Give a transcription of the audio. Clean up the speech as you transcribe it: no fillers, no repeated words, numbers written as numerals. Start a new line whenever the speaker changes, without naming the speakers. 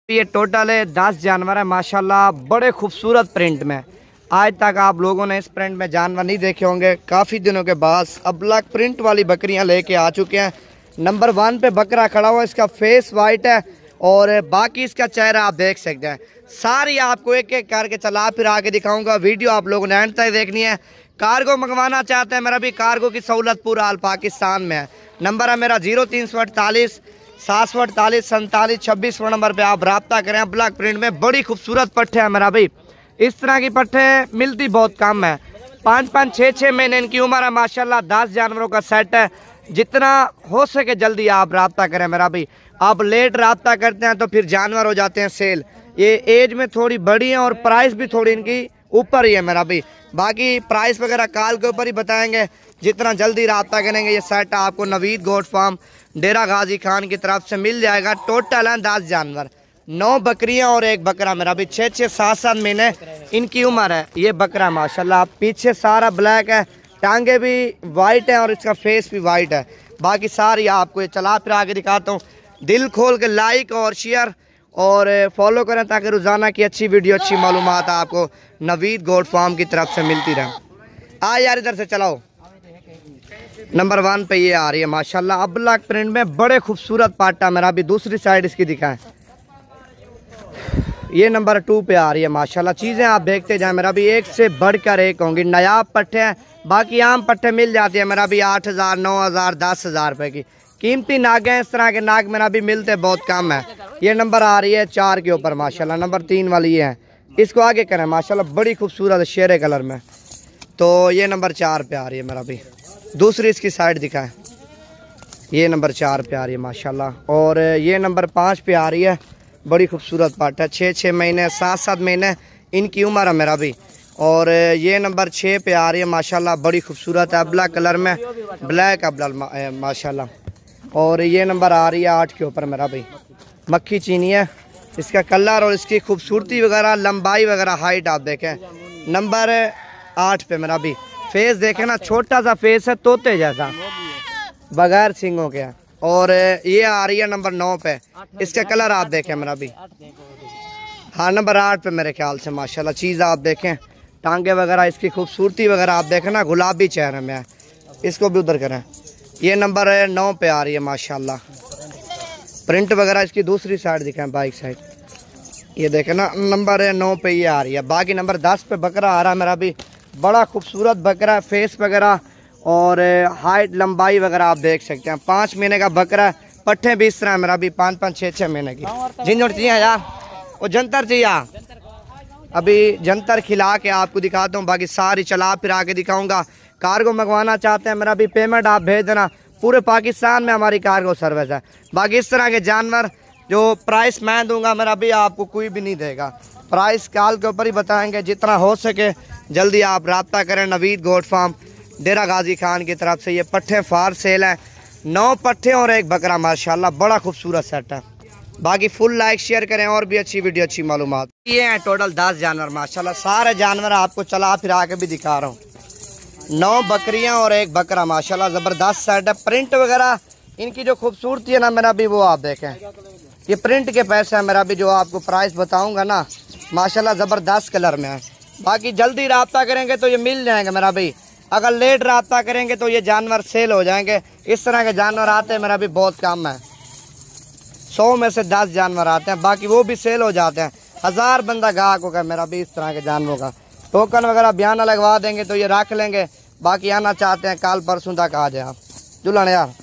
ये टोटल है 10 जानवर है माशाल्लाह, बड़े खूबसूरत प्रिंट में। आज तक आप लोगों ने इस प्रिंट में जानवर नहीं देखे होंगे। काफ़ी दिनों के बाद अब ब्लैक प्रिंट वाली बकरियां लेके आ चुके हैं। नंबर 1 पे बकरा खड़ा हुआ, इसका फेस वाइट है और बाकी इसका चेहरा आप देख सकते हैं। सारी आपको एक एक करके चला फिर आके दिखाऊंगा। वीडियो आप लोगों ने एंड तक देखनी है। कार्गो मंगवाना चाहते हैं, मेरा भी कार्गो की सहूलत पूरा हाल पाकिस्तान में है। नंबर है मेरा 0348 748 47 26 नंबर पे आप रब्ता करें। ब्लैक प्रिंट में बड़ी खूबसूरत पट्टे हैं मेरा भाई। इस तरह की पट्टे मिलती बहुत कम है। 5-5 6-6 महीने इनकी उम्र है माशाल्लाह। 10 जानवरों का सेट है। जितना हो सके जल्दी आप रब्ता करें मेरा भाई। आप लेट रब्ता करते हैं तो फिर जानवर हो जाते हैं सेल। ये एज में थोड़ी बड़ी है और प्राइस भी थोड़ी इनकी ऊपर ही है मेरा भाई। बाकी प्राइस वगैरह कॉल के ऊपर ही बताएंगे। जितना जल्दी रब्ता करेंगे ये सेट आपको नवीद गोट फार्म डेरा गाजी खान की तरफ से मिल जाएगा। टोटल है 10 जानवर, 9 बकरियां और 1 बकरा मेरा भी। 6-6 7-7 महीने इनकी उम्र है। ये बकरा माशाल्लाह पीछे सारा ब्लैक है, टांगे भी वाइट है और इसका फेस भी वाइट है। बाकी सारी आपको ये चला फिर आगे दिखाता हूँ। दिल खोल के लाइक और शेयर और फॉलो करें ताकि रोज़ाना की अच्छी वीडियो अच्छी मालूमात आपको नवीद गोट फार्म की तरफ से मिलती रहे। आ यार इधर से चलाओ। नंबर 1 पे ये आ रही है माशाल्लाह अब ब्लैक प्रिंट में बड़े खूबसूरत पाटा मेरा भी। दूसरी साइड इसकी दिखाएं। ये नंबर 2 पे आ रही है माशाल्लाह। चीज़ें आप देखते जाएं मेरा भी, एक से बढ़कर एक होंगी। नायाब पट्टे हैं, बाकी आम पट्टे मिल जाते हैं मेरा भी 8,000 9,000 10,000 रुपए की। कीमती नाग हैं, इस तरह के नाग मेरा भी मिलते बहुत कम है। ये नंबर आ रही है 4 के ऊपर माशाल्लाह। नंबर 3 वाली ये है, इसको आगे करें माशाल्लाह बड़ी खूबसूरत शेरे कलर में। तो ये नंबर 4 पे आ रही है मेरा भी। दूसरी इसकी साइड दिखाएं। ये नंबर 4 पे आ रही है माशाल्लाह। और ये नंबर 5 पे आ रही है, बड़ी खूबसूरत पाट है। 6-6 महीने 7-7 महीने इनकी उम्र है मेरा भी। और ये नंबर 6 पे आ रही है माशाल्लाह, बड़ी खूबसूरत है ब्लैक कलर में, ब्लैक है माशाल्लाह। और ये नंबर आ रही है 8 के ऊपर मेरा भाई। मक्खी चीनी है, इसका कलर और इसकी खूबसूरती वगैरह लंबाई वगैरह हाइट आप देखें। नंबर 8 पे मेरा भी। फेस देखें ना, छोटा सा फेस है तोते जैसा, बगैर सींगों के। और ये आ रही है नंबर 9 पे। इसका कलर आप देखें मेरा भी। हाँ नंबर 8 पे मेरे ख्याल से माशाल्लाह। चीज़ आप देखें, टांगे वगैरह इसकी खूबसूरती वगैरह आप देखें ना, गुलाबी चेहरे में है। इसको भी उधर करें। ये नंबर 9 पे आ रही है माशाल्लाह। प्रिंट वगैरह इसकी दूसरी साइड दिखाएं, बाइक साइड। ये देखें ना, नंबर 9 पे ये आ रही है। बाकी नंबर 10 पे बकरा आ रहा है मेरा भी। बड़ा खूबसूरत बकरा, फेस वगैरह और हाइट लंबाई वगैरह आप देख सकते हैं। 5 महीने का बकरा, पट्टे भी इस तरह मेरा भी 5-5 6-6 महीने की। झिंझुट चाहिए यार, वो जंतर चाहिए। अभी जंतर खिला के आपको दिखाता हूँ, बाकी सारी चला फिर आके दिखाऊंगा। कार्गो मंगवाना चाहते हैं मेरा भी, पेमेंट आप भेज देना। पूरे पाकिस्तान में हमारी कार्गो सर्विस है। बाकी इस तरह के जानवर जो प्राइस मैं दूंगा मेरा भी, आपको कोई भी नहीं देगा। प्राइस कॉल के ऊपर ही बताएंगे। जितना हो सके जल्दी आप रब्ता करें। नवीद गोट फार्म डेरा गाजी खान की तरफ से ये पट्टे फार सेल है। 9 पट्टे और 1 बकरा माशाल्लाह, बड़ा खूबसूरत सेट है। बाकी फुल लाइक शेयर करें और भी अच्छी वीडियो अच्छी मालूमात। ये हैं टोटल 10 जानवर माशाल्लाह। सारे जानवर आपको चला फिर आके भी दिखा रहा हूँ। 9 बकरियां और 1 बकरा माशाल्लाह, ज़बरदस्त सेट है। प्रिंट वगैरह इनकी जो खूबसूरती है ना मेरा भी, वो आप देखें। ये प्रिंट के पैसे हैं मेरा भी, जो आपको प्राइस बताऊंगा ना माशाल्लाह ज़बरदस्त कलर में है। बाकी जल्दी रब्ता करेंगे तो ये मिल जाएंगे मेरा भाई। अगर लेट रब्ता करेंगे तो ये जानवर सेल हो जाएंगे। इस तरह के जानवर आते हैं मेरा भी बहुत कम है। 100 में से 10 जानवर आते हैं, बाकी वो भी सेल हो जाते हैं। 1000 बंदा गाहक होगा मेरा भी इस तरह के जानवरों का। टोकन वगैरह बयाना लगवा देंगे तो ये रख लेंगे। बाकी आना चाहते हैं कल परसों तक आ जाए आप। जुलान यार।